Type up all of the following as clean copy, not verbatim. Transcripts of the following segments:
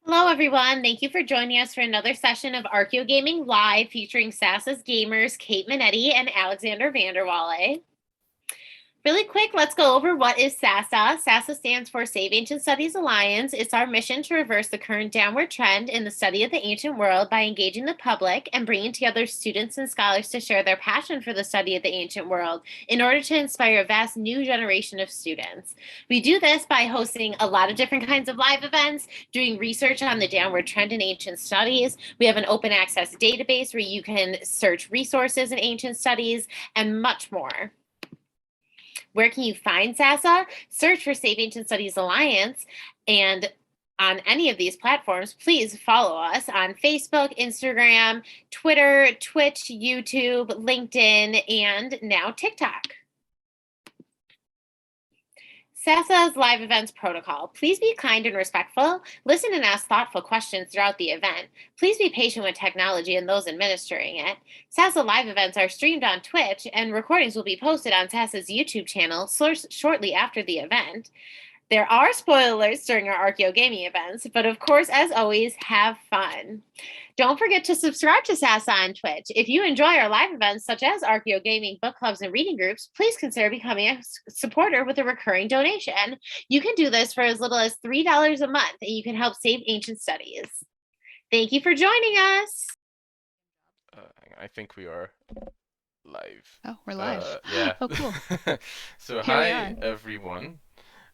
Hello, everyone. Thank you for joining us for another session of Archeo Gaming Live featuring SASA's gamers Kate Minetti and Alexander Vanderwalle. Really quick, let's go over what is SASA. SASA stands for Save Ancient Studies Alliance. It's our mission to reverse the current downward trend in the study of the ancient world by engaging the public and bringing together students and scholars to share their passion for the study of the ancient world in order to inspire a vast new generation of students. We do this by hosting a lot of different kinds of live events, doing research on the downward trend in ancient studies. We have an open access database where you can search resources in ancient studies and much more. Where can you find SASA? Search for Save Ancient Studies Alliance. And on any of these platforms, please follow us on Facebook, Instagram, Twitter, Twitch, YouTube, LinkedIn, and now TikTok. SASA's live events protocol. Please be kind and respectful. Listen and ask thoughtful questions throughout the event. Please be patient with technology and those administering it. SASA live events are streamed on Twitch, and recordings will be posted on SASA's YouTube channel shortly after the event. There are spoilers during our Archeo gaming events, but of course, as always, have fun. Don't forget to subscribe to SASA on Twitch. If you enjoy our live events, such as Archeo gaming, book clubs, and reading groups, please consider becoming a supporter with a recurring donation. You can do this for as little as $3 a month, and you can help save ancient studies. Thank you for joining us. I think we are live. Oh, we're live. Yeah. Oh, cool. So Here we hi are. everyone.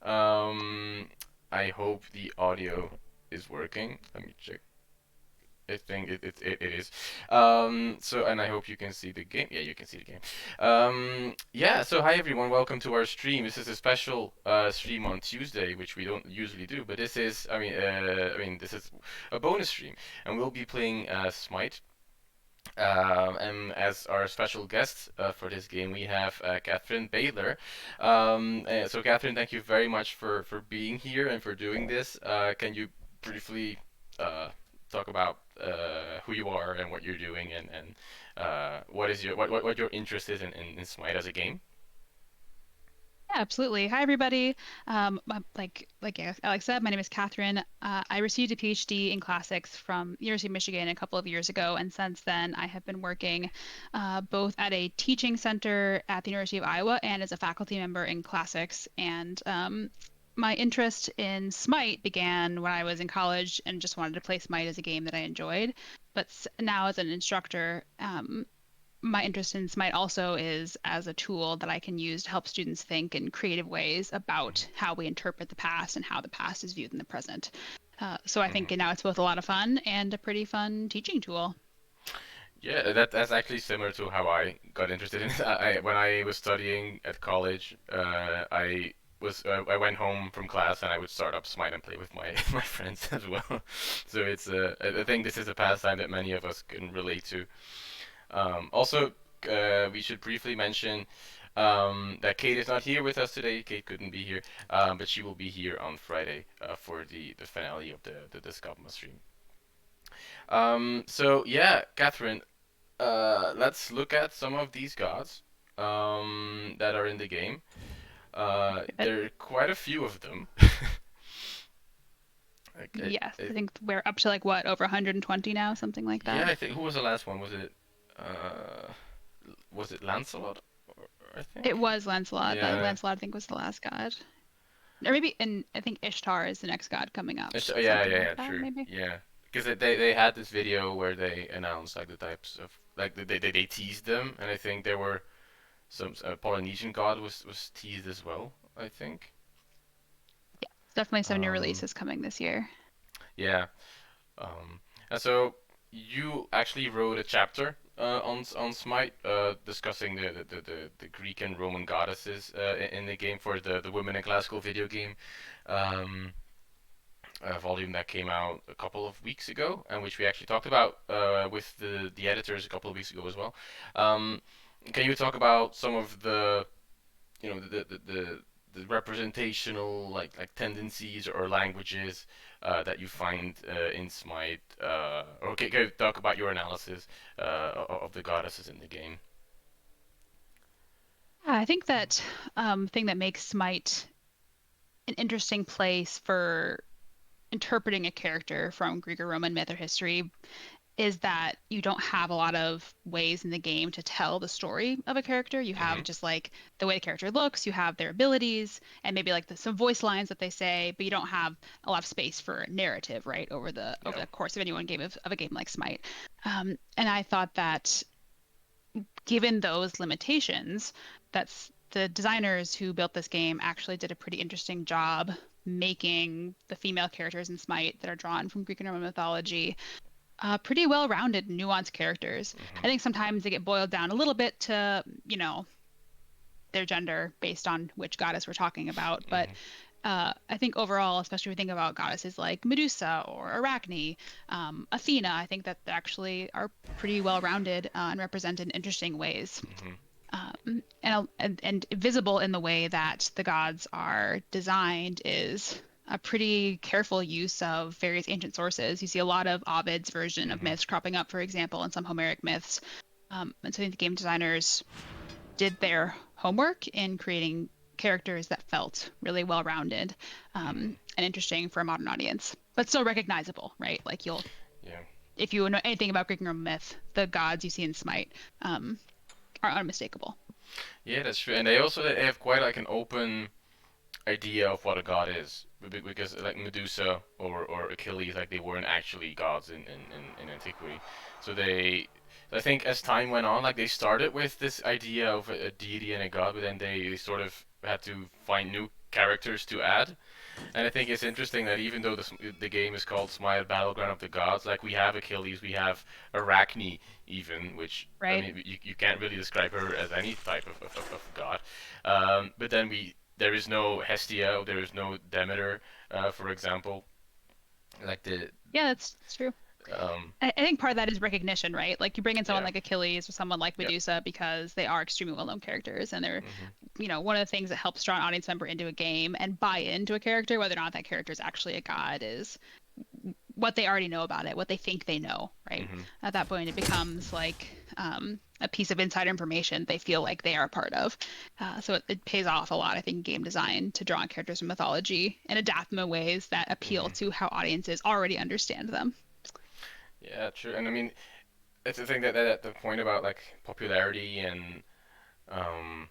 Um, I hope the audio is working. Let me check. I think it is. So and I hope you can see the game. Yeah, you can see the game. Yeah. So hi everyone. Welcome to our stream. This is a special stream on Tuesday, which we don't usually do. But this is, this is a bonus stream, and we'll be playing SMITE. And as our special guest for this game, we have Katherine Beydler. So, Katherine, thank you very much for being here and for doing this. Can you briefly uh, talk about who you are and what you're doing and what is what your interest is in Smite as a game? Yeah, absolutely. Hi, everybody. Like Alex said, my name is Catherine. I received a PhD in classics from University of Michigan a couple of years ago, and since then, I have been working both at a teaching center at the University of Iowa and as a faculty member in classics. And my interest in Smite began when I was in college and just wanted to play Smite as a game that I enjoyed. But now, as an instructor, my interest in SMITE also is as a tool that I can use to help students think in creative ways about how we interpret the past and how the past is viewed in the present. So I think Mhm. now it's both a lot of fun and a pretty fun teaching tool. Yeah, that's actually similar to how I got interested in it. When I was studying at college, I went home from class and I would start up Smite and play with my my friends as well. So I think this is a pastime that many of us can relate to. Also, we should briefly mention that Kate is not here with us today. Kate couldn't be here, but she will be here on Friday for the finale of the Scopma stream. So yeah, Catherine, let's look at some of these gods that are in the game. But There are quite a few of them. Like, yes, I think we're up to like what, over 120 now, something like yeah, that. I think who was the last one? Uh, was it Lancelot? I think. It was Lancelot. Yeah. Lancelot, I think, was the last god. Or maybe, and I think Ishtar is the next god coming up. Yeah, Something yeah, like yeah, that, true. maybe. Yeah, because they had this video where they announced like the types of like they teased them, and I think there were some Polynesian god was teased as well. I think. Definitely some new Um, releases coming this year. yeah. Um, and so you actually wrote a chapter on Smite, discussing the Greek and Roman goddesses in the game for the Women in Classical video game. Um, a volume that came out a couple of weeks ago, and which we actually talked about with the editors a couple of weeks ago as well. Um, can you talk about some of the you know the representational like tendencies or languages that you find in Smite? Or can you talk about your analysis of the goddesses in the game? Yeah, I think that thing that makes Smite an interesting place for interpreting a character from Greek or Roman myth or history is that you don't have a lot of ways in the game to tell the story of a character. You Mm-hmm. have just like the way the character looks, you have their abilities, and maybe like some voice lines that they say, but you don't have a lot of space for narrative, right, over Yeah. the course of any one game of a game like Smite. And I thought that given those limitations, that's the designers who built this game actually did a pretty interesting job making the female characters in Smite that are drawn from Greek and Roman mythology pretty well-rounded, nuanced characters. Mm-hmm. I think sometimes they get boiled down a little bit to, their gender based on which goddess we're talking about. But Mm-hmm. I think overall, especially if we think about goddesses like Medusa or Arachne, Athena, I think that they actually are pretty well-rounded and represent in interesting ways. Mm-hmm. And visible in the way that the gods are designed is a pretty careful use of various ancient sources. You see a lot of Ovid's version of Mm-hmm. myths cropping up, for example, in some Homeric myths. And so I think the game designers did their homework in creating characters that felt really well-rounded Mm-hmm. and interesting for a modern audience, but still recognizable, right? Like Yeah. if you know anything about Greek and Roman myth, the gods you see in Smite are unmistakable. Yeah, that's true. And they have quite like an open idea of what a god is, because like Medusa or Achilles, like they weren't actually gods in antiquity. So I think as time went on, like they started with this idea of a deity and a god, but then they sort of had to find new characters to add. And I think it's interesting that even though the game is called Smite Battleground of the Gods, like we have Achilles, we have Arachne, even, which I Right. mean you can't really describe her as any type of god. But then there is no Hestia, there is no Demeter, for example. Like the Yeah, that's true. um, I think part of that is recognition, right? Like you bring in someone yeah, like Achilles or someone like yep, Medusa because they are extremely well-known characters, and they're, hmm one of the things that helps draw an audience member into a game and buy into a character, whether or not that character is actually a god, is what they already know about it, what they think they know, right? hmm At that point, it becomes like a piece of inside information they feel like they are a part of. So it pays off a lot, I think, game design to draw on characters from mythology and adapt them in ways that appeal hmm to how audiences already understand them. yeah, true. And I mean, it's the thing that the point about like popularity and um,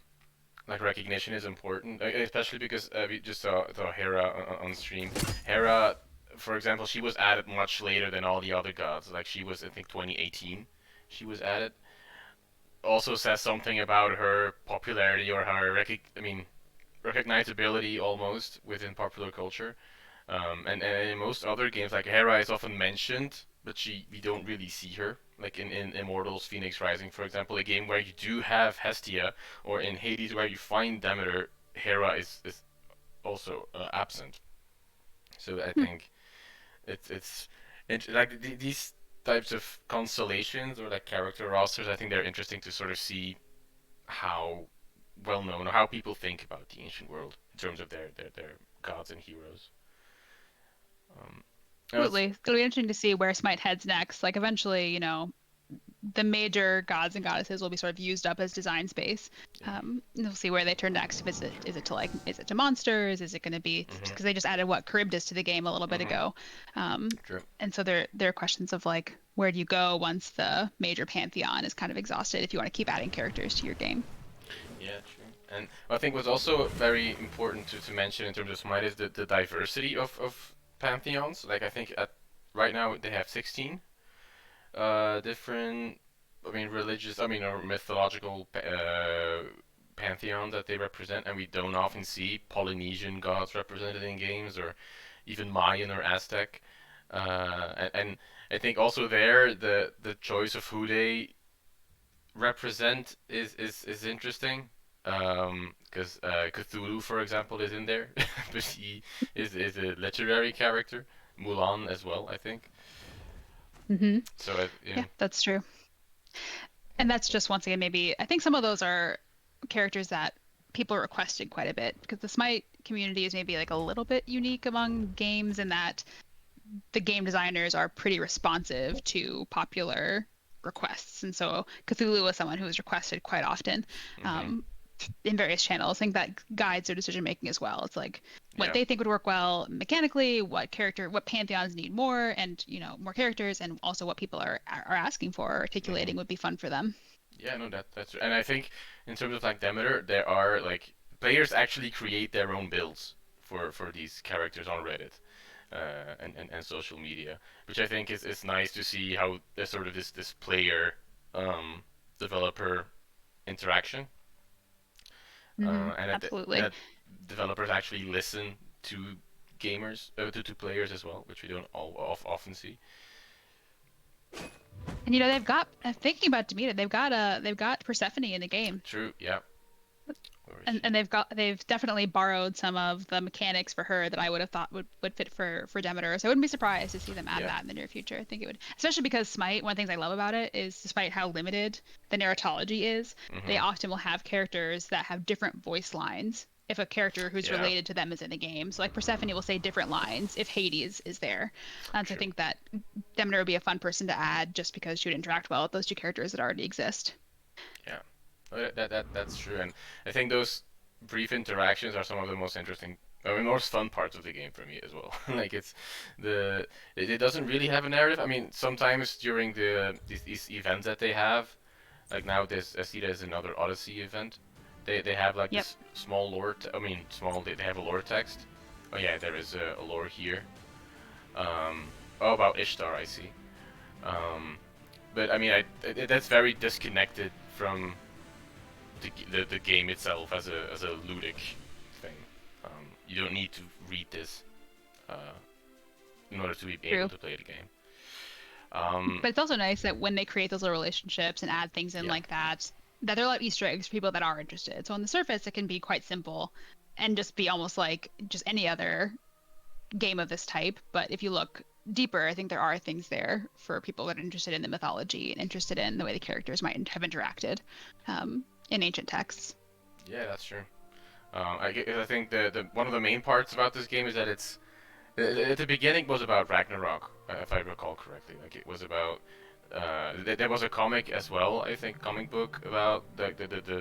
like recognition is important, especially because we just saw Hera on stream. Hera, for example, she was added much later than all the other gods. Like she was, I think, 2018. She was added. Also says something about her popularity or her I mean recognizability almost within popular culture. And in most other games, like Hera is often mentioned, but we don't really see her. Like in Immortals, Phoenix Rising, for example, a game where you do have Hestia, or in Hades where you find Demeter, Hera is also absent. So I Hmm. think like these types of constellations or like character rosters. I think they're interesting to sort of see how well known or how people think about the ancient world in terms of their gods and heroes. Um, and Absolutely. It's going to be interesting to see where Smite heads next. Like eventually, the major gods and goddesses will be sort of used up as design space. yeah. And we'll see where they turn next. If is it to monsters? Is it going to be Mhm. because they just added what Charybdis to the game a little bit Mhm. ago, True. and so there are questions of like where do you go once the major pantheon is kind of exhausted if you want to keep adding characters to your game. Yeah, true. And I think what's also very important to mention in terms of Smite is the diversity of pantheons. Like I think at right now they have 16 different, I mean religious, I mean or mythological pantheons that they represent, and we don't often see Polynesian gods represented in games, or even Mayan or Aztec. And I think also there the choice of who they represent is interesting. Because Cthulhu, for example, is in there, but he is a literary character. Mulan as well, I think. Hmm. So yeah. Yeah, that's true. And that's just once again maybe I think some of those are characters that people requested quite a bit because the Smite community is maybe like a little bit unique among games in that the game designers are pretty responsive to popular requests. And so Cthulhu was someone who was requested quite often. Mhm. Um, in various channels. I think that guides their decision making as well. It's like what Yeah. they think would work well mechanically, what pantheons need more, and more characters, and also what people are asking for or Hmm. articulating would be fun for them. Yeah, no, that's and I think in terms of like Demeter, there are like players actually create their own builds for these characters on Reddit and social media, which I think is nice to see how there's sort of this player um, developer interaction, and Absolutely. that developers actually listen to gamers, to players as well, which we don't often see. And they've got thinking about Demeter, they've got Persephone in the game. True, yeah. Where is And she? they've definitely borrowed some of the mechanics for her that I would have thought would fit for Demeter. So I wouldn't be surprised to see them add Yeah. that in the near future. I think it would, especially because Smite, one of the things I love about it is despite how limited the narratology is, they Hmm. often will have characters that have different voice lines if a character who's Yeah. related to them is in the game. So like Persephone will say different lines if Hades is there. And so I True. think that Demeter would be a fun person to add just because she would interact well with those two characters that already exist. Yeah. That's true, and I think those brief interactions are some of the most interesting, I mean, most fun parts of the game for me as well. Like the it doesn't really have a narrative. I mean, sometimes during these events that they have, like now this I see there's another Odyssey event. They have like Yep. this small lore. I mean, small. They have a lore text. Oh yeah, there is a lore here. Oh, about Ishtar, I see. Um, but I mean, that's very disconnected from the game itself as a ludic thing. You don't need to read this uh, in order to be able True. to play the game. Um, But it's also nice that when they create those little relationships and add things in yeah, like that, that they're like Easter eggs for people that are interested. So on the surface, it can be quite simple and just be almost like just any other game of this type. But if you look deeper, I think there are things there for people that are interested in the mythology and interested in the way the characters might have interacted in ancient texts. yeah, that's true. I think the one of the main parts about this game is that it's at the beginning was about Ragnarok, if I recall correctly. Like it was about there was a comic as well, I think, comic book about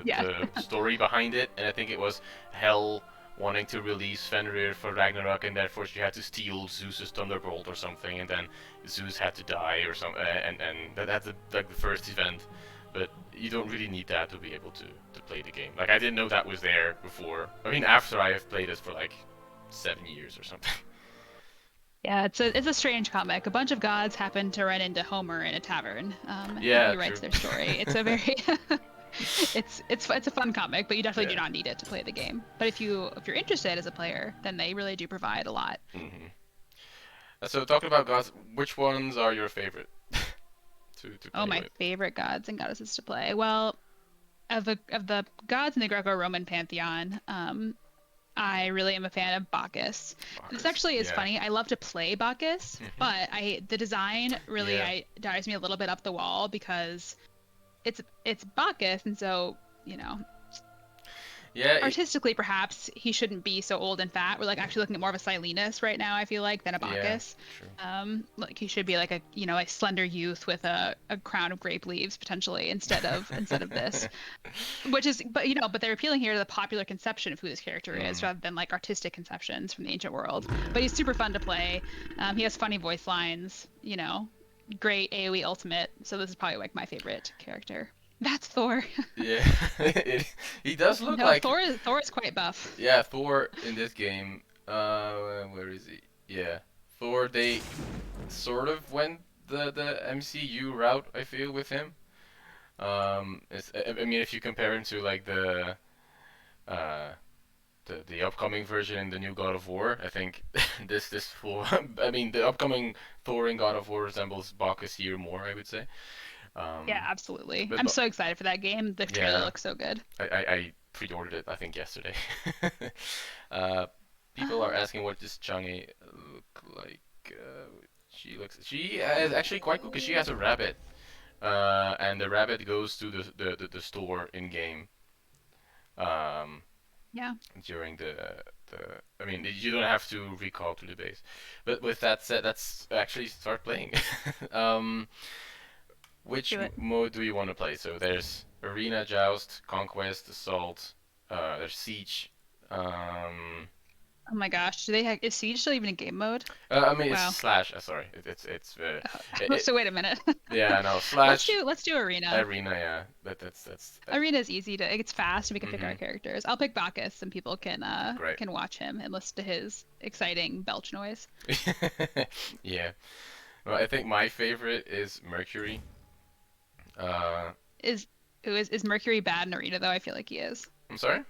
Yeah. the story behind it, and I think it was Hel wanting to release Fenrir for Ragnarok, and therefore she had to steal Zeus's thunderbolt or something, and then Zeus had to die or something, and that's like the first event. But you don't really need that to be able to play the game. Like I didn't know that was there before. I mean, after I have played this for like 7 years or something. Yeah, it's a strange comic. A bunch of gods happen to run into Homer in a tavern, and Yeah, he writes true. their story. It's a very it's a fun comic, but you definitely do Yeah. not need it to play the game. But if you're interested as a player, then they really do provide a lot. Hmm. So talking about gods, which ones are your favorite to Oh, play my with? favorite gods and goddesses to play. Well, of the gods in the Greco-Roman pantheon, I really am a fan of Bacchus. This Bacchus. actually is Yeah. funny. I love to play Bacchus, Hmm. but the design really Yeah. I drives me a little bit up the wall because it's Bacchus, and so Yeah. artistically perhaps he shouldn't be so old and fat. We're like actually looking at more of a Silenus right now, I feel like, than a Yeah. Bacchus. True. Like he should be like a slender youth with a crown of grape leaves potentially instead of this. Which is but they're appealing here to the popular conception of who this character is Mm. rather than like artistic conceptions from the ancient world. But he's super fun to play. He has funny voice lines, great AoE ultimate. So this is probably like my favorite character. That's Thor. Yeah. He does look No, like Thor is quite buff. yeah Thor in this game. Where is he? Yeah, Thor. They sort of went the MCU route. I feel with him. I mean, if you compare him to like uh the upcoming version in the new God of War, I think this Thor. I mean, the upcoming Thor in God of War resembles Bacchus here more. I would say. Yeah, Um, absolutely. but, I'm but so excited for that game. The trailer yeah, looks so good. I pre-ordered it I think yesterday. uh, People are Uh, asking what does Chang'e look like. She is actually quite cool because she has a rabbit. And the rabbit goes to the store in game. Um, yeah. During the I mean you don't have to recall to the base. But with that said, let's actually start playing. um, which Do it. mode do you want to play? So there's Arena, Joust, Conquest, Assault, there's Siege. Um, Oh my gosh, is Siege still even in game mode? I mean it's Wow. slash. Sorry, So wait a minute. yeah, no, Let's slash do Arena. arena. Yeah, that's that. Arena's easy to. It's fast. We can pick our Mhm. characters. I'll pick Bacchus, and people Great. can watch him and listen to his exciting belch noise. Yeah. Well, I think my favorite is Mercury. Uh, Is is Mercury bad in Arena though? I feel like he is. I'm sorry.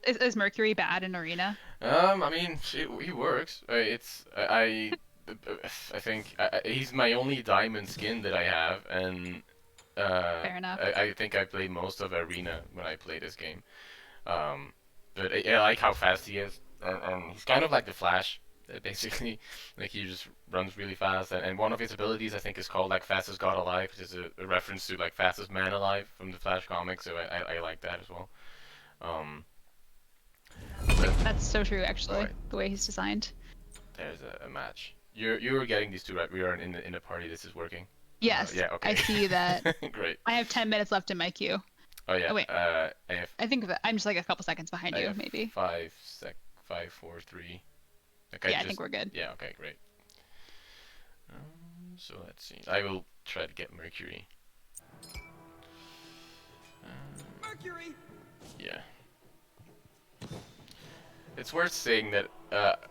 Is Mercury bad in Arena? I mean, he works. I think he's my only diamond skin that I have, and Fair enough. I think I played most of Arena when I play this game. Um, but I like how fast he is, and he's kind of like the Flash, basically. Like he just runs really fast, and one of his abilities I think is called like fastest god alive, which is a reference to like fastest man alive from the Flash comics. So I like that as well. Um, but That's so true, actually. right, The way he's designed. there's a match. You were getting these two right. We are in the party. This is working. Yes, Yeah. I Okay. see that. Great. I have 10 minutes left in my queue. Oh yeah. Oh wait, I have I think that I'm just like a couple seconds behind I you, have maybe. 5, 4, 3. Okay. Yeah, I think we're good. Yeah. Okay. Great. So let's see. I will try to get Mercury. Mercury! Yeah. It's worth saying that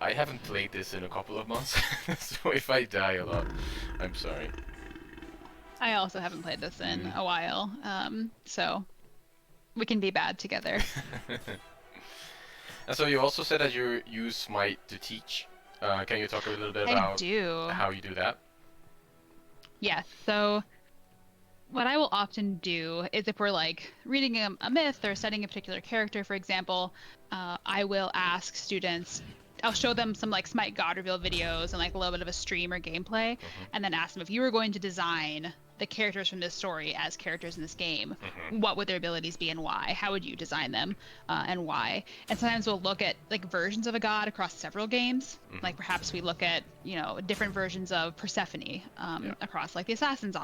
I haven't played this in a couple of months, so if I die a lot, I'm sorry. I also haven't played this in Mhm. a while, so we can be bad together. And so you also said that you use SMITE to teach. Can you talk a little bit I about do. how you do that? Yeah, so what I will often do is if we're like reading a myth or studying a particular character, for example, I will ask students, I'll show them some like Smite God reveal videos and like a little bit of a stream or gameplay, and then ask them if you were going to design the characters from this story as characters in this game, what would their abilities be and why? How would you design them and why? And sometimes we'll look at like versions of a god across several games. Like perhaps we look at, you know, different versions of Persephone Yeah. across like the Assassin's,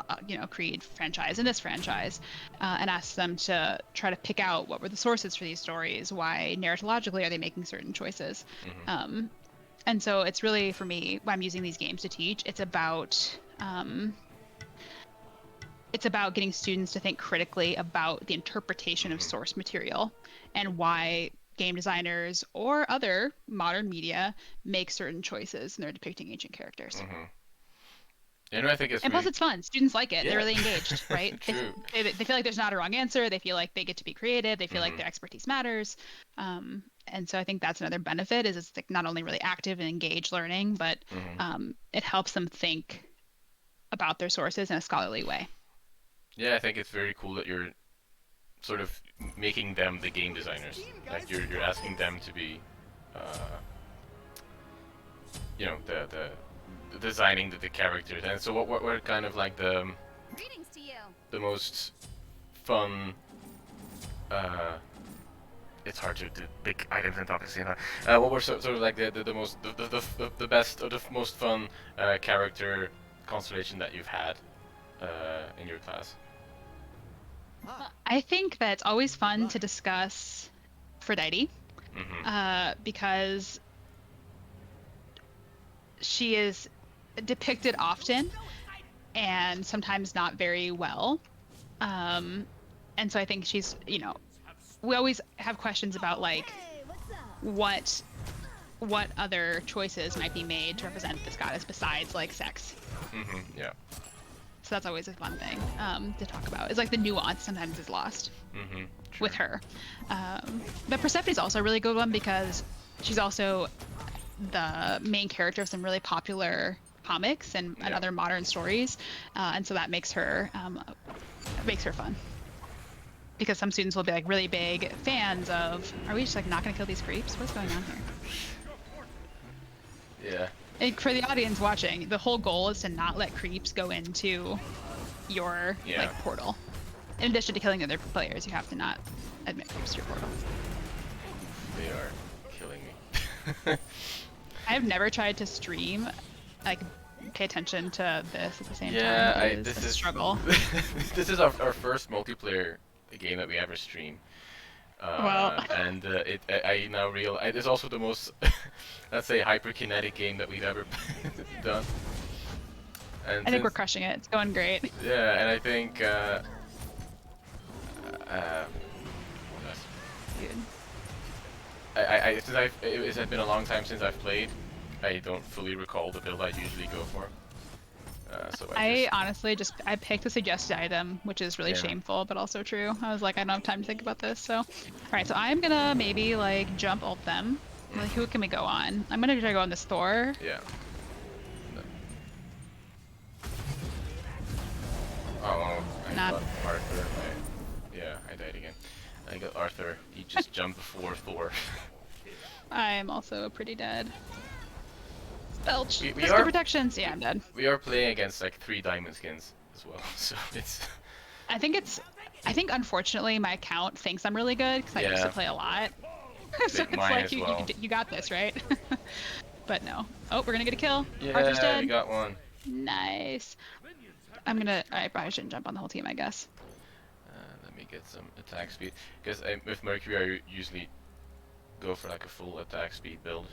Creed franchise and this franchise, and ask them to try to pick out what were the sources for these stories, why narratologically are they making certain choices. And so it's really, for me, when I'm using these games to teach, it's about getting students to think critically about the interpretation of source material and why game designers or other modern media make certain choices when they're depicting ancient characters. You know, I think it's And plus, really it's fun. Students like it. Yeah. They're really engaged, right? True. They feel like there's not a wrong answer. They feel like they get to be creative. They feel like their expertise matters. And so I think that's another benefit is it's like not only really active and engaged learning, but it helps them think about their sources in a scholarly way. Yeah, I think it's very cool that you're sort of making them the game designers. Like you're asking them to be, you know, the designing the characters. And so what were kind of like Greetings to you. the most fun? It's hard to pick items and topics, you know. What were sort of like the most the best or the most fun character constellation that you've had in your class? I think that it's always fun to discuss Aphrodite because she is depicted often and sometimes not very well. And so I think she's, you know, we always have questions about like what other choices might be made to represent this goddess besides like sex. Yeah. So that's always a fun thing to talk about. It's like the nuance sometimes is lost with her. But Persephone is also a really good one because she's also the main character of some really popular comics and other modern stories, and so that makes her fun. Because some students will be like really big fans of. Are we just like not gonna kill these creeps? What's going on here? Yeah. And for the audience watching, the whole goal is to not let creeps go into your like portal. In addition to killing other players, you have to not admit creeps to your portal. They are killing me. I have never tried to stream, like pay attention to this at the same Yeah, time. It this is a is struggle. This is our first multiplayer game that we ever stream. Well. And I now realize it is also the most, let's say, hyperkinetic game that we've ever done. And I think we're since- crushing it. It's going great. Yeah, and I think Dude. since it has been a long time since I've played, I don't fully recall the build I usually go for. So I honestly I picked a suggested item, which is really Yeah. shameful, but also true. I was like, I don't have time to think about this. So, all right, so I'm gonna maybe like jump ult them. Like, who can we go on? I'm gonna try to go on this Thor. Yeah. Oh, I Not- got Arthur. Yeah, I died again. I got Arthur. He just jumped before Thor. I'm also pretty dead. Belch. We Physical are- protections. Yeah, I'm dead. We are playing against like 3 diamond skins as well, so it's. I think unfortunately my account thinks I'm really good because I used to Yeah. play a lot. So it's Mine like as you, well. you got this, right? But no. Oh, we're gonna get a kill. Yeah, Arthur's we dead. got one. Nice. I probably shouldn't jump on the whole team, I guess. Let me get some attack speed, because with Mercury I usually go for like a full attack speed build.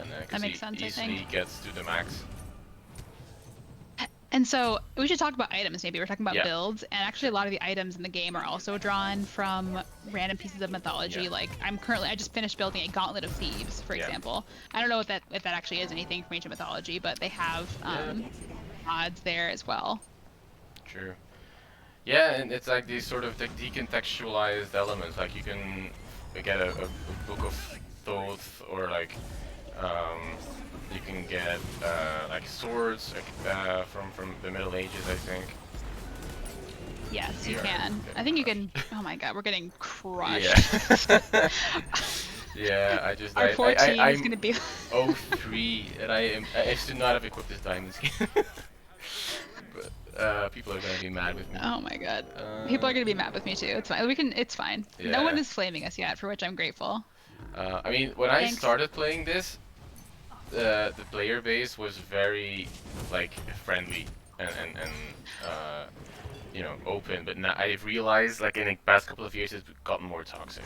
And That makes sense, I easily think. gets to the max. And so we should talk about items maybe. We're talking about Yeah. builds, and actually a lot of the items in the game are also drawn from random pieces of mythology. Yeah. Like I just finished building a Gauntlet of Thieves, for Yeah. example. I don't know if that actually is anything from ancient mythology, but they have mods there as well. True. Yeah, and it's like these sort of decontextualized elements. Like you can get a book of Thoth, or like you can get like swords from the Middle Ages, I think. Yes, you Yeah. can. I think you can. Oh my God, we're getting crushed. Yeah. Yeah, I just Our 14 is I'm gonna be. 03 and I should not have equipped this diamond skin. But people are gonna be mad with me. Oh my God. People are gonna be mad with me too. It's fine. It's fine. No Yeah. one is flaming us yet, for which I'm grateful. I mean, when I Thanks. started playing this, the player base was very like friendly and you know, open. But now I've realized, like in the past couple of years, it's gotten more toxic.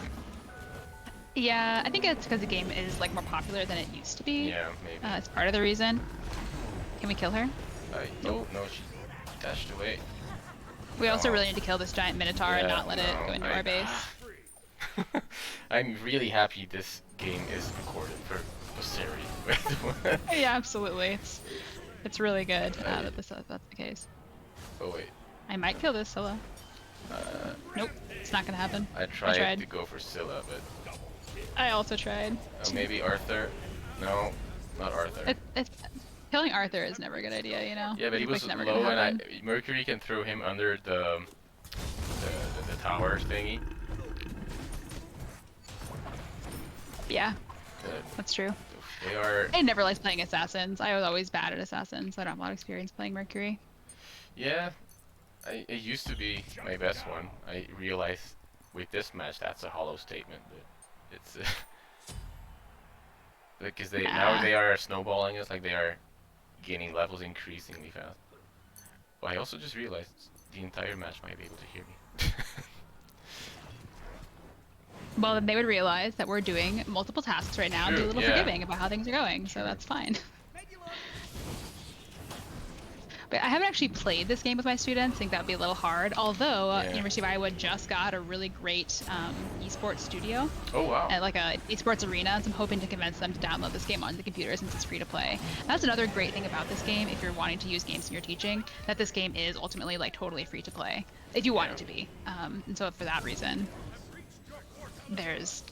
Yeah, I think it's because the game is like more popular than it used to be. Yeah, maybe. It's part of the reason. Can we kill her? I don't know. She dashed away. We also Oh. really need to kill this giant minotaur and Yeah, not let it no, go into I- our base. I'm really happy this game is recorded for posterity. Yeah, absolutely. It's really good I- that that's the case. Oh wait, I might kill this Scylla. Nope, it's not gonna happen. I tried tried. to go for Scylla, but I also tried. maybe Arthur. No, not Arthur. Killing Arthur is never a good idea, you know? Yeah, but he It's, was like, never low, gonna and happen. Mercury can throw him under the tower thingy. Yeah, Uh, that's true. They are. I never liked playing assassins. I was always bad at assassins. I don't have a lot of experience playing Mercury. Yeah, it used to be my best one. I realized with this match that's a hollow statement, but it's because now Nah. they are snowballing us, like they are gaining levels increasingly fast. But I also just realized the entire match might be able to hear me. Well, then they would realize that we're doing multiple tasks right now and be a True, little yeah. forgiving about how things are going, so that's fine. But I haven't actually played this game with my students. I think that would be a little hard. Although Yeah. University of Iowa just got a really great esports studio, Oh wow. at like a esports arena, so I'm hoping to convince them to download this game on the computer since it's free to play. That's another great thing about this game, if you're wanting to use games in your teaching, that this game is ultimately like totally free to play, if you want Yeah. it to be. And so for that reason, there's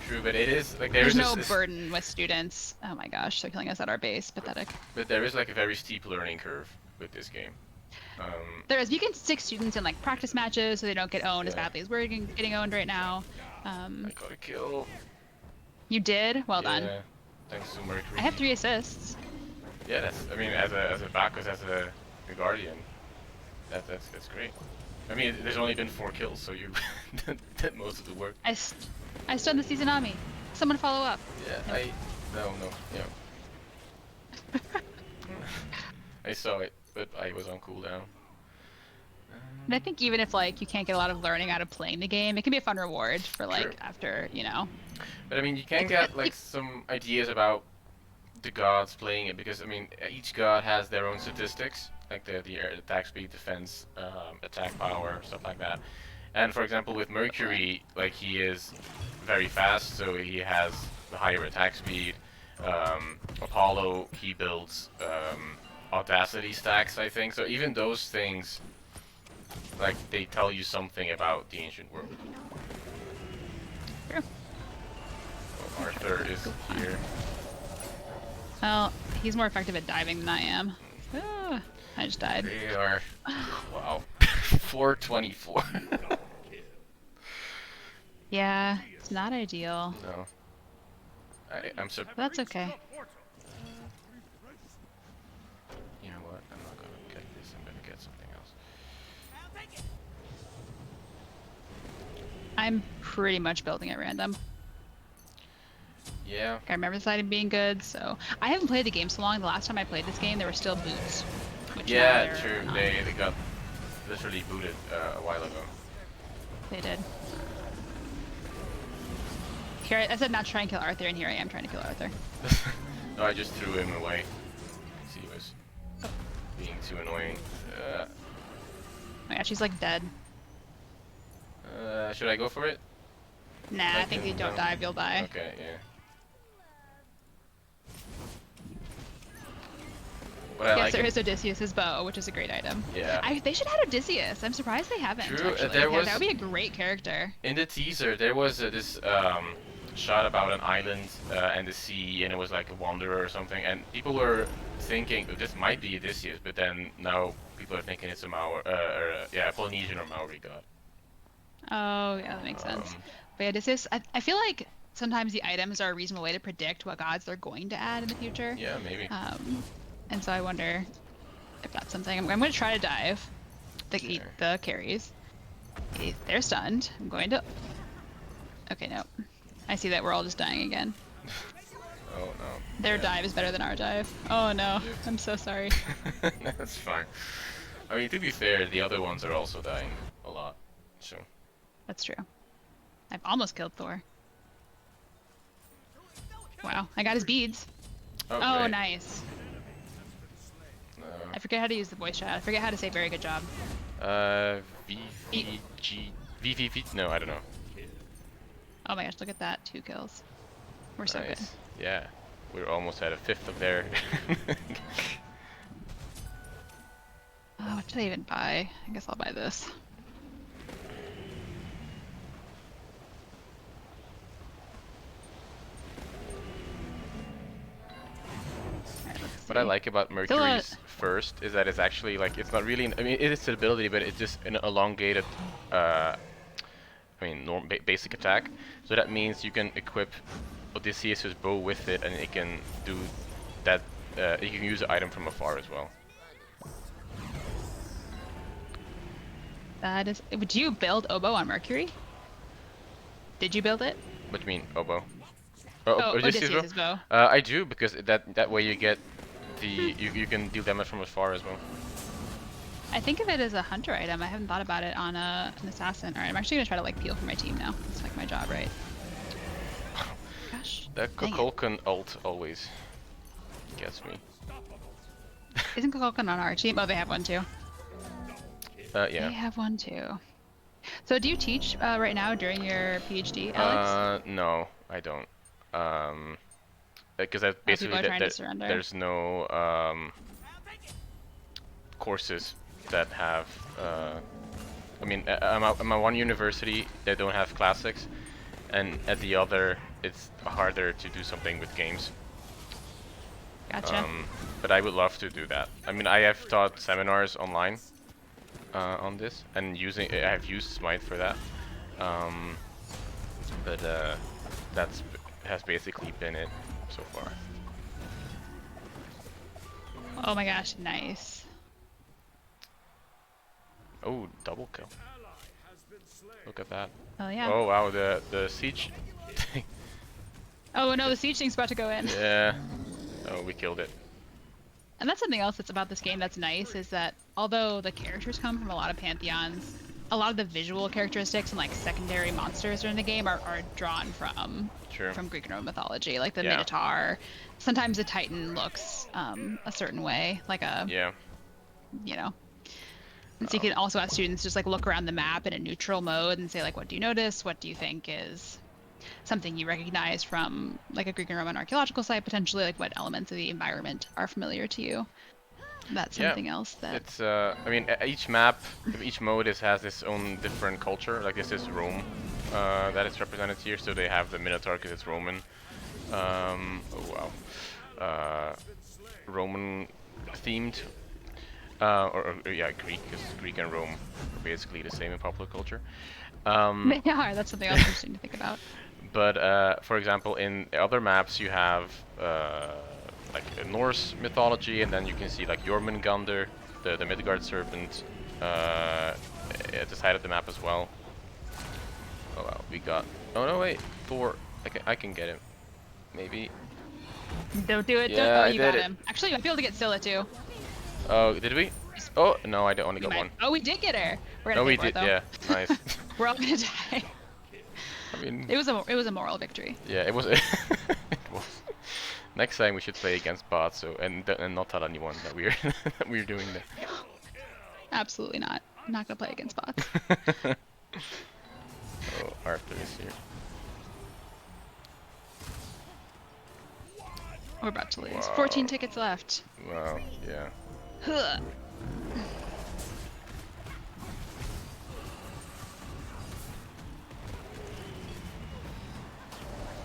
True, but it is like there's there's no burden with students. Oh my gosh, they're killing us at our base. Pathetic. but there is like a very steep learning curve with this game. There is. You can stick students in like practice matches so they don't get owned as Yeah. badly as we're getting owned right now. I got a kill. You did? Well done. Yeah, thanks to Mercury. I have 3 assists. Yeah, that's. I mean, as a backup, as a guardian, that's great. I mean, there's only been 4 kills, so you did most of the work. I stunned the season on me. Someone follow up. Yeah, no, yeah. I saw it, but I was on cooldown. And I think even if like you can't get a lot of learning out of playing the game, it can be a fun reward for like Sure. after, you know. But I mean, you can get like some ideas about the gods playing it, because I mean, each god has their own statistics, like the attack speed, defense, attack power, stuff like that. And for example, with Mercury, like he is very fast, so he has the higher attack speed. Apollo, he builds audacity stacks, I think. So even those things, like they tell you something about the ancient world. True. Oh, Arthur is here. Well, he's more effective at diving than I am. Ah, I just died. They are, wow, 424. Yeah, it's not ideal. No. I'm so. But that's okay. You know what? I'm not gonna get this. I'm gonna get something else. I'm pretty much building at random. Yeah. I remember this item being good, so I haven't played the game so long. The last time I played this game, there were still boots. Which now Yeah, they're true. not. They got literally booted a while ago. They did. Here, I said not to try and kill Arthur, and here I am trying to kill Arthur. No, I just threw him away. He was being too annoying. Oh my gosh, she's like dead. Should I go for it? Nah, I think if you don't No. dive, you'll die. Okay, yeah. But I Yes, like there it. is Odysseus' bow, which is a great item. Yeah. They should add Odysseus. I'm surprised they haven't. True, Actually. there Yeah, was- that would be a great character. In the teaser, there was this shot about an island and the sea, and it was like a wanderer or something, and people were thinking oh, this might be Odysseus, but then now people are thinking it's a Polynesian or Maori god. Oh, yeah, that makes sense. Um, But yeah, Odysseus, I feel like sometimes the items are a reasonable way to predict what gods they're going to add in the future. Yeah, maybe. And so I wonder if that's something. I'm going to try to dive. Eat Sure. the carries. Okay, they're stunned. I'm going to... Okay, no. I see that we're all just dying again. Oh no. Their Yeah. dive is better than our dive. Oh no, I'm so sorry. That's fine. I mean, to be fair, the other ones are also dying a lot. So. That's true. I've almost killed Thor. Wow, I got his beads. Oh, great. nice. I forget how to use the voice chat. I forget how to say very good job. VVG. No, I don't know. Oh my gosh, look at that. 2 kills. We're so good. Nice. Yeah. We're almost at a fifth of their. Oh, what should I even buy? I guess I'll buy this. Alright, let's What I see. like about Mercury's first is that it's actually like it's not really. I mean, it is an ability, but it's just an elongated. Basic attack. So that means you can equip Odysseus' bow with it, and it can do that. You can use the item from afar as well. That is. Would you build Oboe on Mercury? Did you build it? What do you mean, oboe? Oh, Odysseus' Odysseus' bow. I do, because that way you get the you can deal damage from afar as well. I think of it as a hunter item. I haven't thought about it on an assassin. Alright, I'm actually gonna try to like peel for my team now. It's like my job, right? Gosh. That dang it. Kukulkan ult always gets me. Isn't Kukulkan on our team? Oh, they have one too. They Yeah. have one too. So do you teach right now during your PhD, Alex? No, I don't. Because that basically are trying to surrender. there's no courses that have. I mean, I'm at one university that don't have classics, and at the other it's harder to do something with games. Gotcha. But I would love to do that. I mean, I have taught seminars online on this, and I have used SMITE for that. But has basically been it so far. Oh my gosh, nice. Oh, double kill. Look at that. Oh yeah. Oh wow, the siege thing. Oh no, the siege thing's about to go in. Yeah. Oh, we killed it. And that's something else that's about this game that's nice is that although the characters come from a lot of pantheons, a lot of the visual characteristics and like secondary monsters in the game are drawn True. from Greek and Roman mythology, like the Yeah. Minotaur. Sometimes a Titan looks a certain way, like a Yeah. you know. And so you can also have students just like look around the map in a neutral mode and say like, what do you notice? What do you think is something you recognize from like a Greek and Roman archaeological site potentially? Like what elements of the environment are familiar to you? That's Yeah. something else that. It's I mean each map, each mode has its own different culture. Like this is Rome, that is represented here. So they have the Minotaur because it's Roman. Oh wow. Roman themed. Or yeah, Greek, because Greek and Rome are basically the same in popular culture. They are. That's something else interesting to think about. But for example, in other maps you have like Norse mythology, and then you can see like Jormungandr, the Midgard serpent, at the side of the map as well. Oh wow, we got. Oh no, wait, Thor. I can get him. Maybe. Don't do it. Yeah, Don't. Oh, I you got did it. him. Actually, you might be able to get Scylla too. Oh, did we? Oh no, I only You got might. one. Oh, we did get her. We're gonna No, pay we for it, did. though. Yeah, nice. We're all gonna die. I mean, It was a moral victory. yeah, it was. It was. Next time we should play against bots, so and not tell anyone that we're that we're doing that. Absolutely not. I'm not gonna play against bots. Oh, Arthur is here. We're about to lose. Wow. 14 tickets left. Wow, yeah. Huh.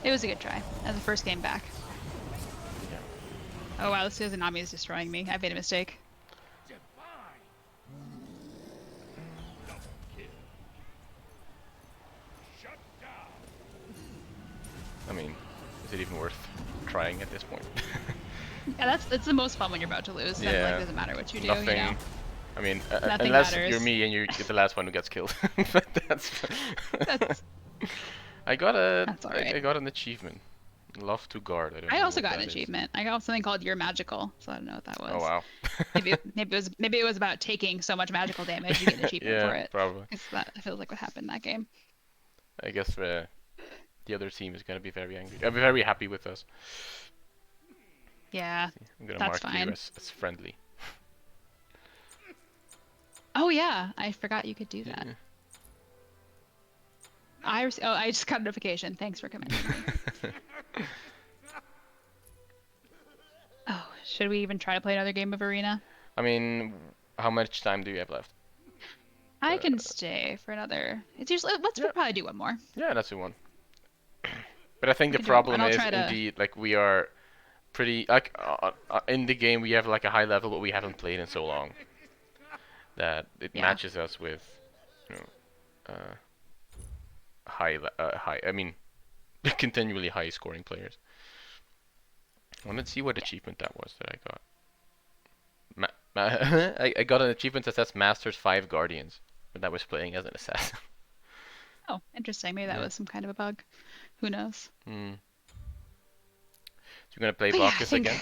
It was a good try. As the first game back. Yeah. Oh wow, this Izanami is destroying me. I made a mistake. I mean, is it even worth trying at this point? Yeah, it's the most fun when you're about to lose. Then, Yeah. like, doesn't matter what you do, Nothing. you know. I mean, Nothing unless matters. you're me and you're the last one who gets killed. But that's. That's I got a. That's I alright. got an achievement. Love to guard. I don't I know also what got an that is. achievement. I got something called You're Magical, so I don't know what that was. Oh wow. maybe it was about taking so much magical damage you get an achievement Yeah, for it. probably. 'Cause that feels like what happened in that game. I guess the other team is gonna be very angry. I'll be very happy with us. Yeah. I'm gonna That's mark fine. you as friendly. Oh yeah, I forgot you could do that. Yeah. I just got a notification. Thanks for commenting me. Oh, should we even try to play another game of Arena? I mean, how much time do you have left? I can stay for another. It's usually we'll probably do one more. Yeah, that's the one. But I think We the can do one more, problem and I'll is try to- indeed like we are pretty like in the game we have like a high level, but we haven't played in so long that it Yeah. matches us with, you know, high. I mean, continually high scoring players. Let's see what achievement that was that I got. I got an achievement that says Masters 5 Guardians, but that was playing as an assassin. Oh, interesting. Maybe that Yeah. was some kind of a bug. Who knows? Hmm. So you're gonna play But yeah, I Bacchus think- again?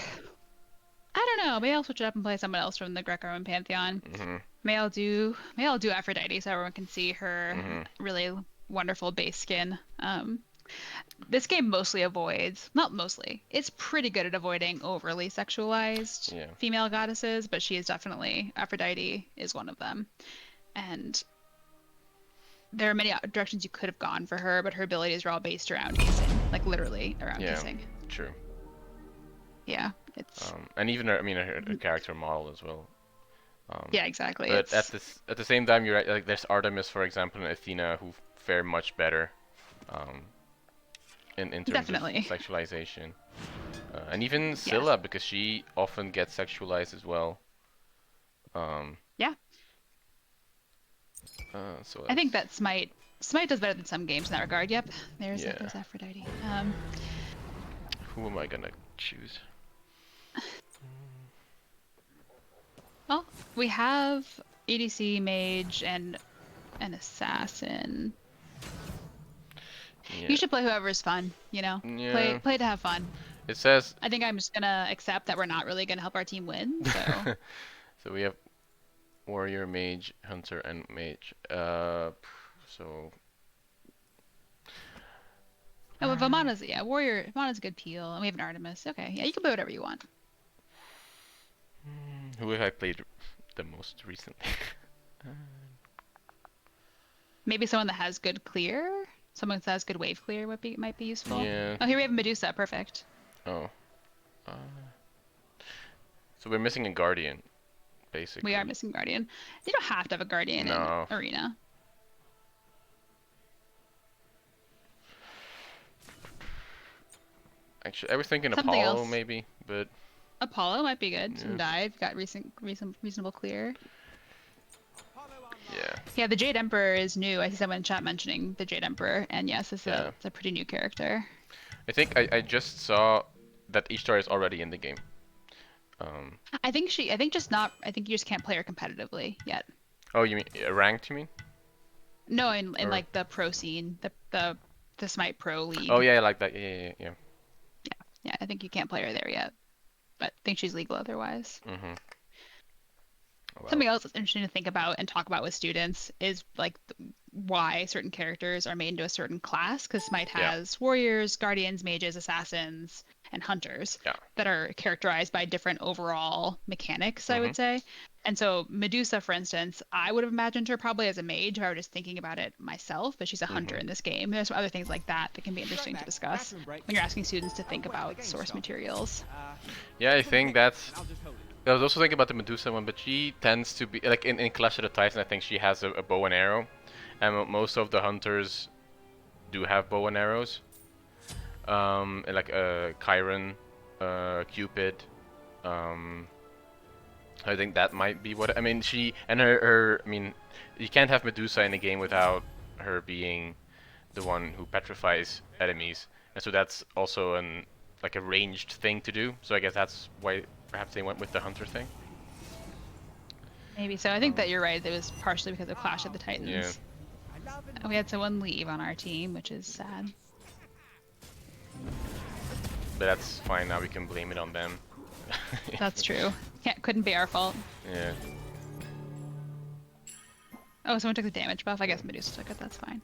I don't know. Maybe I'll switch it up and play someone else from the Greco-Roman pantheon. Mm-hmm. Maybe I'll do Aphrodite so everyone can see her Mhm. really wonderful base skin. This game mostly avoids, not mostly, it's pretty good at avoiding overly sexualized Yeah. female goddesses, but she is definitely, Aphrodite is one of them. And there are many directions you could have gone for her, but her abilities are all based around kissing, like literally around Yeah. kissing. True. Yeah, it's, And even her character model as well. yeah, exactly. But It's, at the same time, you're right. Like there's Artemis, for example, and Athena who fare much better, in terms Definitely. of sexualization, and even Scylla because she often gets sexualized as well. Yeah. So I think that Smite does better than some games in that regard. Yep, there's Yeah. Aphrodite. who am I gonna choose? Well, we have EDC, mage, and an assassin. Yeah. You should play whoever's fun. You know, Yeah. play to have fun. It says I think I'm just gonna accept that we're not really gonna help our team win. So so we have Warrior, Mage, Hunter, and Mage. So Oh, but Vamana's, yeah, Warrior, Vamana's a good peel. And we have an Artemis. Okay, yeah, you can play whatever you want. who have I played the most recently? Maybe someone that has good clear? Someone that has good wave clear might be useful. Yeah. Oh, here we have Medusa. Perfect. Oh. Uh, so we're missing a Guardian, basically. We are missing Guardian. You don't have to have a Guardian in No. Arena. Actually, I was thinking Something Apollo else. maybe, but Apollo might be good. Some Yeah. dive. Got reasonable clear. yeah. Yeah, the Jade Emperor is new. I see someone in chat mentioning the Jade Emperor, and yes, Yeah. it's a pretty new character. I think I just saw that Ishtar is already in the game. I think you just can't play her competitively yet. Oh, you mean ranked? You mean? No, in Or- like the pro scene, the SMITE Pro League. Oh yeah, like that. Yeah. Yeah, I think you can't play her there yet, but I think she's legal otherwise. Mhm. Well, Something else that's interesting to think about and talk about with students is like why certain characters are made into a certain class, because SMITE Yeah. has warriors, guardians, mages, assassins, and hunters Yeah. that are characterized by different overall mechanics, I would say. And so Medusa, for instance, I would have imagined her probably as a mage if I were just thinking about it myself, but she's a hunter in this game. There's some other things like that that can be interesting to discuss when you're asking students to think about source materials. Yeah, I think that's. I'll just hold it. I was also thinking about the Medusa one, but she tends to be like in Clash of the Titans. I think she has a bow and arrow, and most of the hunters do have bow and arrows. And like Chiron, Cupid. I think that might be what I mean. She and her. I mean, you can't have Medusa in a game without her being the one who petrifies enemies, and so that's also like a ranged thing to do. So I guess that's why perhaps they went with the hunter thing. Maybe so. I think that you're right. It was partially because of Clash of the Titans. Yeah. I love it. And we had someone leave on our team, which is sad. But that's fine. Now we can blame it on them. That's true. Couldn't be our fault. Yeah. Oh, someone took the damage buff. I guess Medusa took it. That's fine.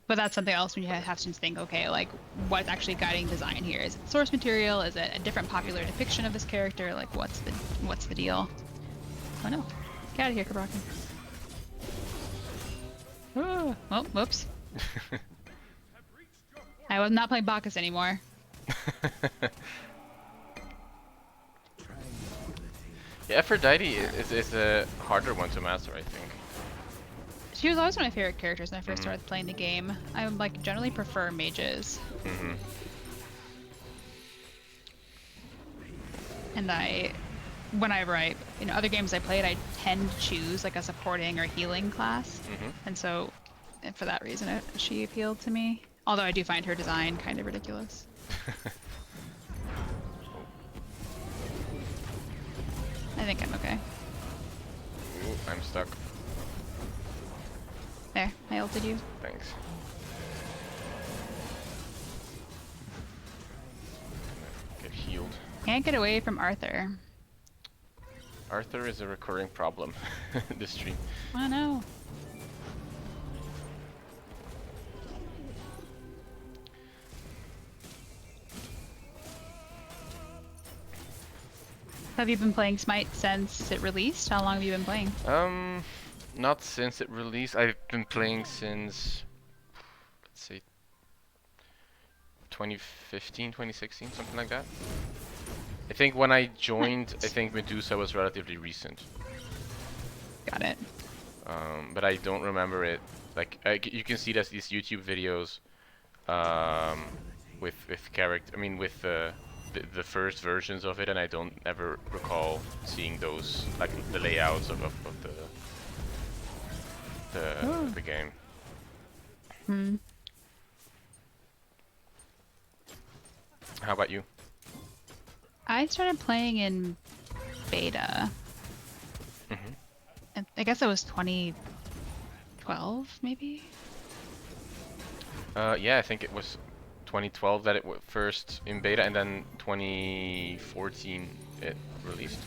But that's something else when you have students think, okay, like what's actually guiding design here? Is it source material? Is it a different popular depiction of this character? Like what's the deal? Oh no. Get out of here, Kabrakan. Oh, well, whoops. I was not playing Bacchus anymore. Yeah, Aphrodite is a harder one to master, I think. She was always one of my favorite characters when I first started playing the game. I like generally prefer mages. Mm-hmm. And whenever other games I played, I tend to choose like a supporting or healing class. Mm-hmm. And so, for that reason, she appealed to me. Although I do find her design kind of ridiculous. I think I'm okay. Ooh, I'm stuck. There, I ulted you. Thanks. Get healed. Can't get away from Arthur. Arthur is a recurring problem in this stream. I know. Have you been playing Smite since it released? How long have you been playing? Not since it released. I've been playing since, let's say, 2015, 2016, something like that. I think when I joined, I think Medusa was relatively recent. Got it. But I don't remember it. Like you can see that these YouTube videos, with character. I mean, with the first versions of it, and I don't ever recall seeing those, like the layouts of the game. Hmm. How about you? I started playing in beta. Mm-hmm. And I guess it was 2012, maybe? Yeah, I think it was 2012 that it first in beta, and then 2014 it released.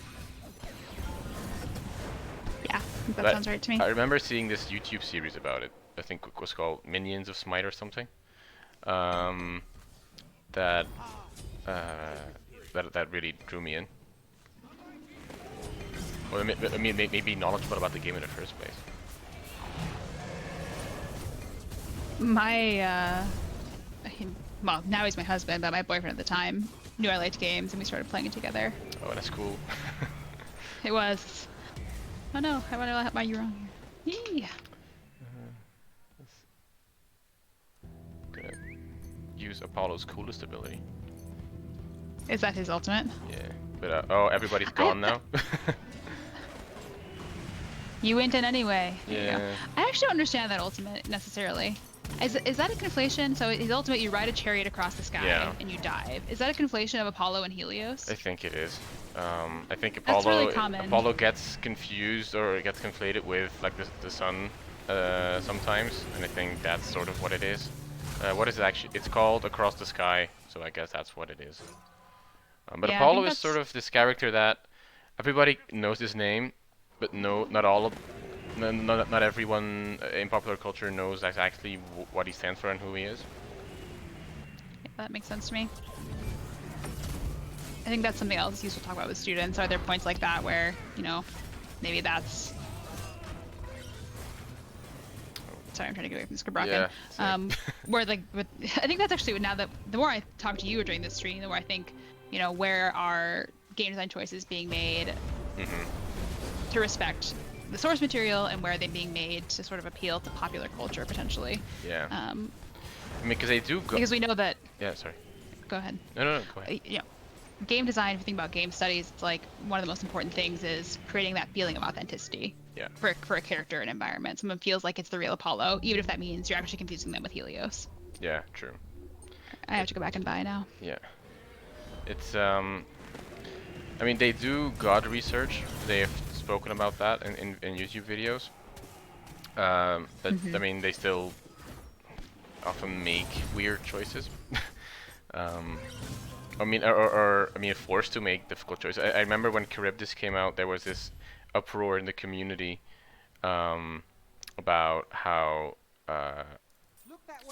Yeah, that But sounds right to me. I remember seeing this YouTube series about it. I think it was called Minions of Smite or something. That that really drew me in. Or I mean, maybe knowledgeable about the game in the first place. My well, now he's my husband, but my boyfriend at the time knew I liked games, and we started playing it together. Oh, that's cool. It was. Oh no, I want to let my you wrong here. Yee. Gonna use Apollo's coolest ability. Is that his ultimate? Yeah, but oh, everybody's gone now. You went in anyway. There you go. Yeah. I actually don't understand that ultimate necessarily. Is that a conflation? So his ultimate, you ride a chariot across the sky Yeah. and you dive. Is that a conflation of Apollo and Helios? I think it is. I think That's Apollo really common. Apollo gets confused or gets conflated with like the sun sometimes, and I think that's sort of what it is. What is it actually? It's called Across the Sky, so I guess that's what it is. But Yeah, I Apollo think is sort that's- of this character that everybody knows his name, but no, not all of, not everyone in popular culture knows exactly what he stands for and who he is. Yeah, that makes sense to me. I think that's something else useful to talk about with students. Are there points like that where, you know, maybe that's... Sorry, I'm trying to get away from this Kraken. Yeah, same. Where like, I think that's actually now that the more I talk to you during this stream, the more I think, you know, where are game design choices being made to respect the source material, and where are they being made to sort of appeal to popular culture potentially? Yeah. I mean, because they do go. Because we know that. Yeah, sorry. Go ahead. No, go ahead. You know, game design, if you think about game studies, it's like one of the most important things is creating that feeling of authenticity. Yeah. For a character and environment. Someone feels like it's the real Apollo, even if that means you're actually confusing them with Helios. Yeah, true. I have to go back and buy now. Yeah. It's I mean, they do God research. They have spoken about that in YouTube videos. But I mean, they still often make weird choices. I mean, or I mean, forced to make difficult choices. I remember when Charybdis came out, there was this uproar in the community about how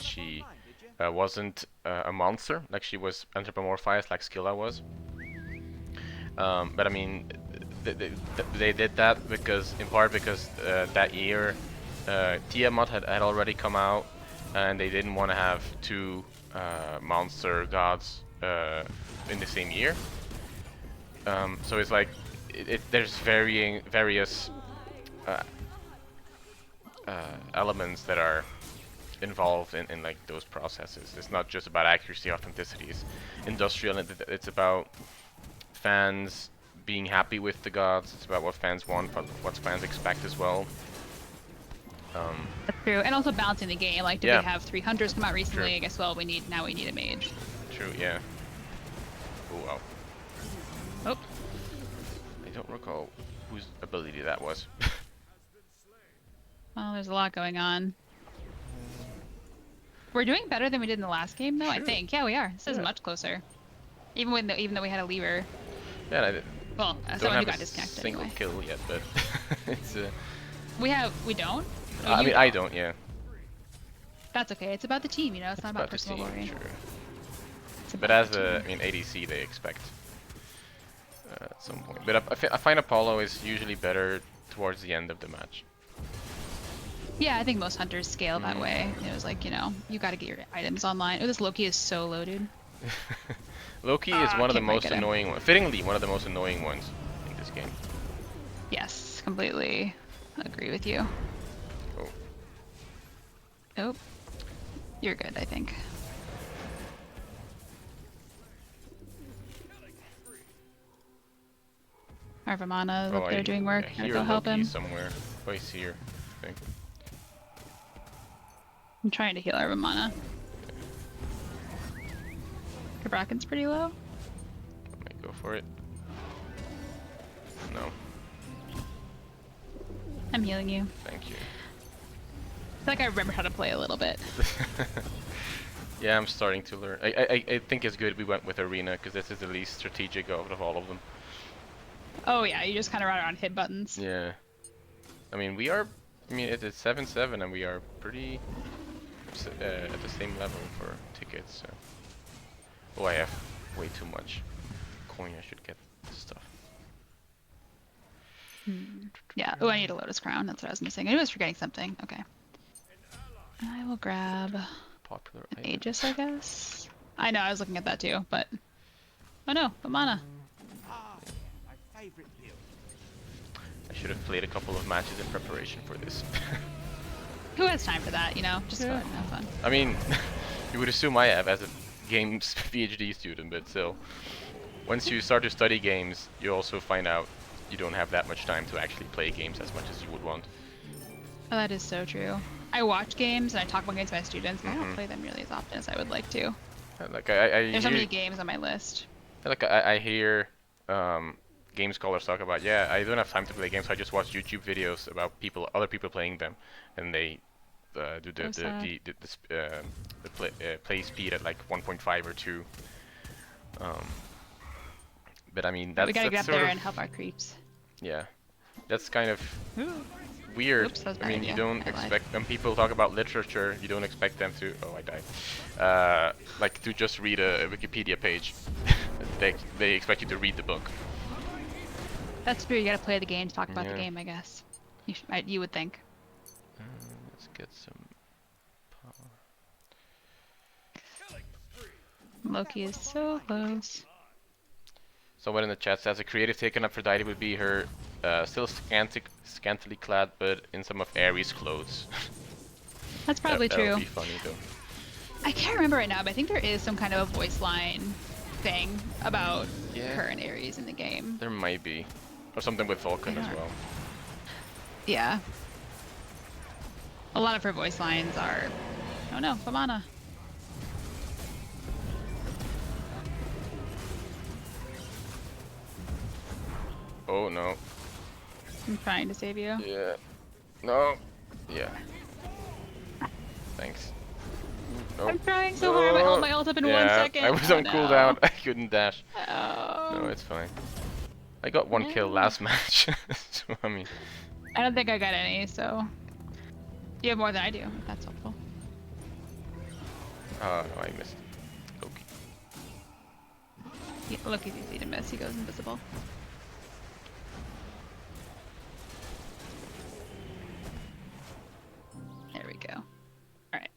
she wasn't a monster, like she was anthropomorphized like Scylla was. But I mean, they did that because, in part because that year Tiamat had already come out, and they didn't want to have two monster gods in the same year. So it's like there's various elements that are involved in like those processes. It's not just about accuracy, authenticity. It's industrial, and it's about fans being happy with the gods. It's about what fans want, what fans expect as well. That's true, and also balancing the game. Like, did Yeah. we have 3 hunters come out recently? True. I guess, well, we need a mage. True, yeah. Oh wow. Oh, I don't recall whose ability that was. well, there's a lot going on. We're doing better than we did in the last game, though. I Sure. think. Yeah, we are. This is Yeah. much closer. Even though we had a lever. Yeah, I Well, don't someone who have got a disconnected single anyway. kill yet, but it's. We don't. Oh, I you mean, I don't. Yeah. That's okay. It's about the team, you know. It's not about the personal team, glory. sure. It's But about as the a, I team. mean, ADC they expect at some point. But I find Apollo is usually better towards the end of the match. Yeah, I think most hunters scale that Mhm. way. It was like, you know, you got to get your items online. Oh, this Loki is so loaded. Loki is one of the can't quite most get him. annoying ones. Fittingly, one of the most annoying ones in this game. Yes, completely agree with you. Oh. Oh, you're good, I think. Arvamana is up there doing work. I Gotta hear go help Loki him. somewhere. Oh, he's here. I think. I'm trying to heal Arvamana. Braken's pretty low. Might go for it. No, I'm healing you. thank you. I feel like I remember how to play a little bit. Yeah, Yeah, I'm starting to learn. I think it's good we went with Arena, because this is the least strategic of all of them. Oh yeah, you just kind of run around, hit buttons. Yeah. I mean, we are... I mean, it's 7-7, and we are pretty at the same level for tickets, so... Oh, I have way too much coin. I should get stuff. Yeah. Oh, I need a Lotus Crown. That's what I was missing. I was forgetting something. Okay. I will grab an Popular item. Aegis, I guess. I know, I was looking at that too, but... Oh no, Vamana. My favorite hill. I should have played a couple of matches in preparation for this. Who has time for that, you know? Just Yeah. fun, have fun. I mean, you would assume I have as a games PhD student, but still. Once you start to study games, you also find out you don't have that much time to actually play games as much as you would want. Oh, that is so true. I watch games and I talk about games with my students, but I Mhm. don't play them nearly as often as I would like to. Like I There's so hear, many games on my list. like I hear game scholars talk about, yeah, I don't have time to play games, so I just watch YouTube videos about other people playing them, and they do the play speed at like 1.5 or 2. But I mean, We gotta get up sort there of, and help our creeps. yeah, that's kind of Ooh. weird. Oops, that was I my mean, idea. you don't I lied. expect when people talk about literature, you don't expect them to. Oh, I died. Like to just read a Wikipedia page. they expect you to read the book. That's true, you gotta play the game to talk about Yeah. the game, I guess. You would think. Let's get some power. Loki is so close. Someone in the chat says a creative take on Aphrodite would be her still scantily clad, but in some of Ares' clothes. That's probably that true. would be funny though. I can't remember right now, but I think there is some kind of a voice line thing about Yeah. her and Ares in the game. There might be, or something with Vulcan as Yeah. well. Yeah. A lot of her voice lines are... Oh no, Vamana. Oh no. I'm trying to save you. Yeah. No. Yeah. Thanks. No. I'm trying so hard, I held my ult up in 1 second. I was Oh, on no. cooldown. I couldn't dash. Oh. No, it's fine. I got 1 kill No. last match. So, I mean, I don't think I got any, so... You have more than I do, if that's helpful. oh no, I missed. Loki. Yeah, Loki's easy to miss, he goes invisible. There we go. Alright.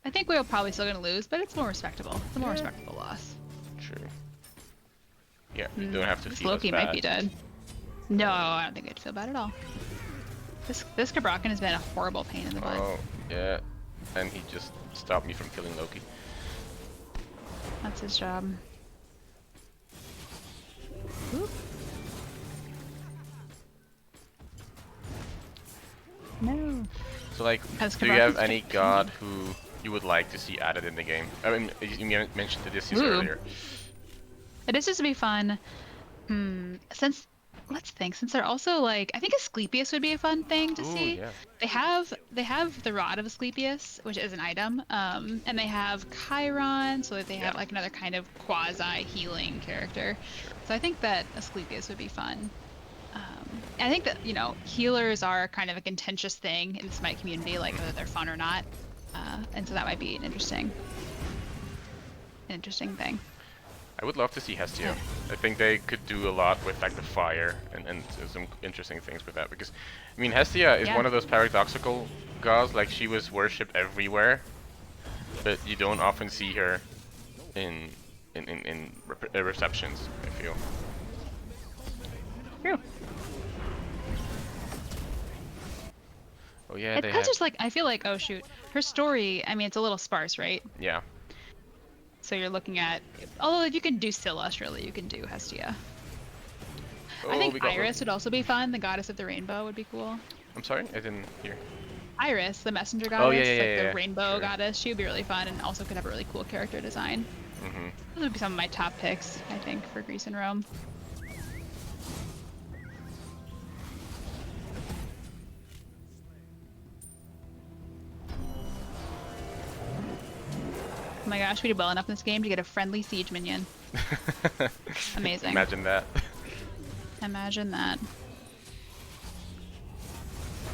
I think we're probably still gonna lose, but it's more respectable. It's a more respectable loss. True. Yeah, you don't have to This feel Loki as might bad. be dead. No, I don't think I'd feel bad at all. This Kabrakan has been a horrible pain in the butt. Oh, yeah. And he just stopped me from killing Loki. That's his job. Oop. No. So, like, Has do you have Kabrakan's any kept god who you would like to see added in the game? I mean, you mentioned the Odysseus Ooh. earlier. It is just to be fun. Since let's think, since they're also like, I think Asclepius would be a fun thing to Ooh, see. yeah. They have the Rod of Asclepius, which is an item, and they have Chiron, so that they have Yeah. like another kind of quasi healing character. So I think that Asclepius would be fun. And I think that healers are kind of a contentious thing in the SMITE community, like whether they're fun or not, and so that might be an interesting thing. I would love to see Hestia. I think they could do a lot with like the fire and some interesting things with that, because I mean Hestia is Yeah. one of those paradoxical gods. Like, she was worshipped everywhere, but you don't often see her in receptions, I feel. True. Oh yeah, It's they kind have. of just like, I feel like, oh shoot, her story, I mean, it's a little sparse, right? Yeah. So you're looking at, although you can do Scylla, surely you can do Hestia. Oh, I we think got Iris Loki. would also be fun, the goddess of the rainbow would be cool. I'm sorry, I didn't hear. Iris, the messenger goddess, Oh, yeah, like yeah, the rainbow sure. goddess, she would be really fun and also could have a really cool character design. Mm-hmm. Those would be some of my top picks, I think, for Greece and Rome. my gosh, we did well enough in this game to get a friendly siege minion. Amazing. Imagine that. Imagine that.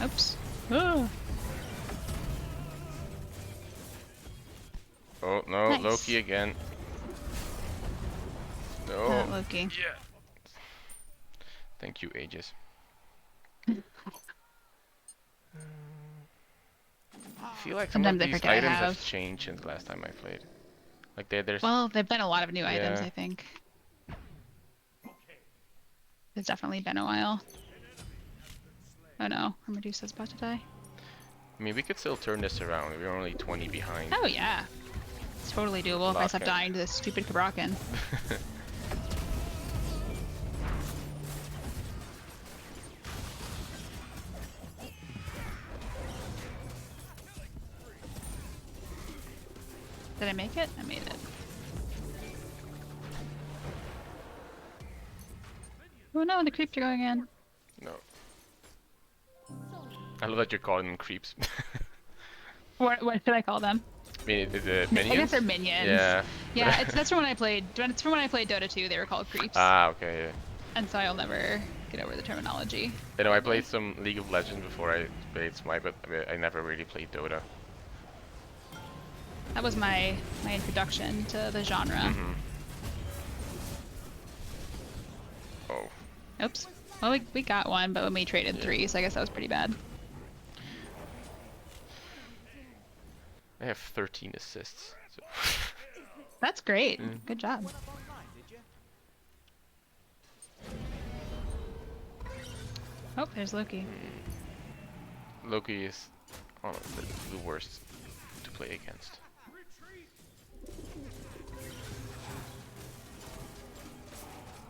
Oops. Oh. Oh no, Nice. Loki again. No. Not Loki. Yeah. Thank you, Aegis. I feel like some Sometimes I of these forget I items have. have changed since the last time I played. Like there's Well, they've been a lot of new items, Yeah. I think. It's definitely been a while. Oh no, Medusa's about to die. I mean, we could still turn this around. We're only 20 behind. Oh yeah. It's totally doable if I stop Lock it. dying to this stupid Kabrakan. Did I make it? I made it. Oh no, the creeps are going in. No. I love that you're calling them creeps. What should I call them? I mean, is it I minions? guess they're minions. Yeah. Yeah, that's from when I played. It's from when I played Dota 2. They were called creeps, Ah, okay. Yeah. and so I'll never get over the terminology. You know, I played some League of Legends before I played SMITE, but I never really played Dota. That was my introduction to the genre. Mm-hmm. Oh. Oops. Well, we got one, but when we traded 3, so I guess that was pretty bad. I have 13 assists. So. That's great. Good job. One up online, did you? Oh, there's Loki. Loki is the worst to play against.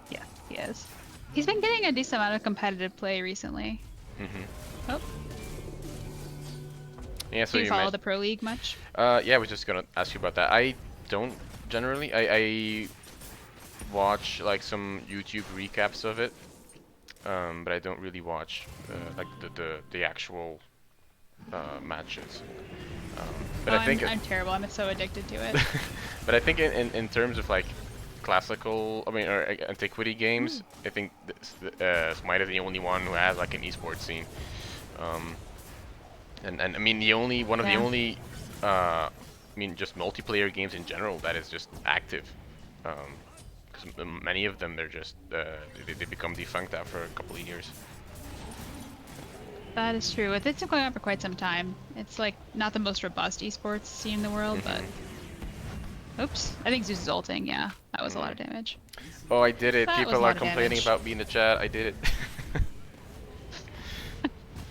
Yeah, he is. He's been getting a decent amount of competitive play recently. Mm-hmm. Oh, Yeah, so do you follow mentioned- the Pro League much? Yeah, I was just gonna ask you about that. I don't generally. I watch like some YouTube recaps of it, but I don't really watch like the actual matches. But Oh, I think, I'm terrible. I'm so addicted to it. but I think in terms of like classical, I mean, or antiquity games, I think SMITE is the only one who has like an esports scene. And I mean one of the Yeah. only I mean just multiplayer games in general that is just active, because many of them they're just they become defunct after a couple of years. That is true. It's been going on for quite some time. It's like not the most robust esports scene in the world, but oops. I think Zeus is ulting. Yeah, that was a lot of damage. Oh, I did it. That was a People lot are of complaining damage. about me in the chat. I did it.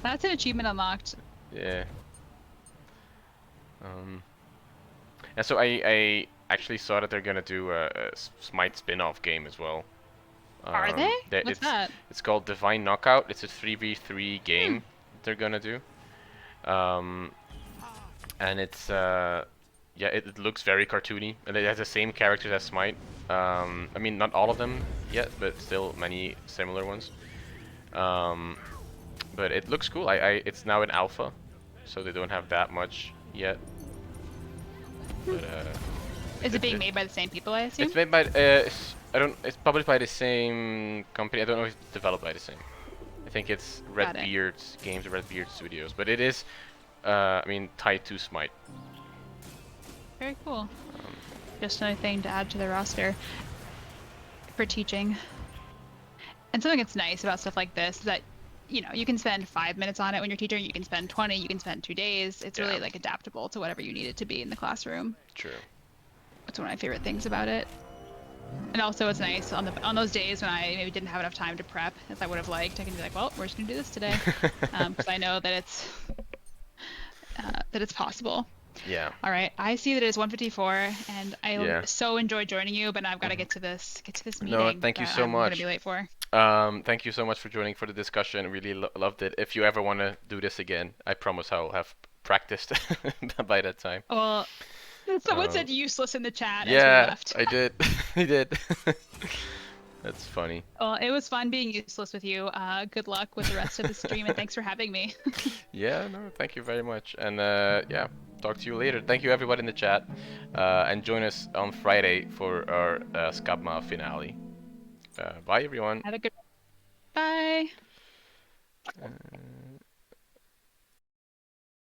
That's an achievement unlocked. Yeah. And so I actually saw that they're gonna do a SMITE spin-off game as well. Are they? What's it's, that? It's called Divine Knockout. It's a 3v3 game they're gonna do. And it's yeah, it looks very cartoony, and it has the same characters as SMITE. I mean, not all of them yet, but still many similar ones. But it looks cool. It's now in alpha, so they don't have that much yet. But Is it being made by the same people, I assume? it's made by it's published by the same company. I don't know if it's developed by the same. I think it's Got it. Redbeard Games or Redbeard Studios, but it is I mean tied to SMITE. Very cool. Just another thing to add to the roster for teaching. And something that's nice about stuff like this is that, you know, you can spend 5 minutes on it when you're teaching, you can spend 20, you can spend 2 days. It's really Yeah. like adaptable to whatever you need it to be in the classroom. True. That's one of my favorite things about it. And also it's nice on those days when I maybe didn't have enough time to prep as I would have liked, I can be like, well, we're just gonna do this today. Because I know that it's possible. Yeah. All right, I see that it is 1:54, and I Yeah. so enjoyed joining you, but now I've got to get to this meeting. No, thank you that so I'm gonna much. be late for. Thank you so much for joining for the discussion. Really loved it. If you ever want to do this again, I promise I'll have practiced by that time. Well, someone said useless in the chat as we Yeah, left. I did. I did. That's funny. Well, it was fun being useless with you. Good luck with the rest of the stream, and thanks for having me. Yeah, no, thank you very much. And yeah, talk to you later. Thank you everybody in the chat, and join us on Friday for our Scapma finale. Bye everyone. Have a good. Bye. Uh,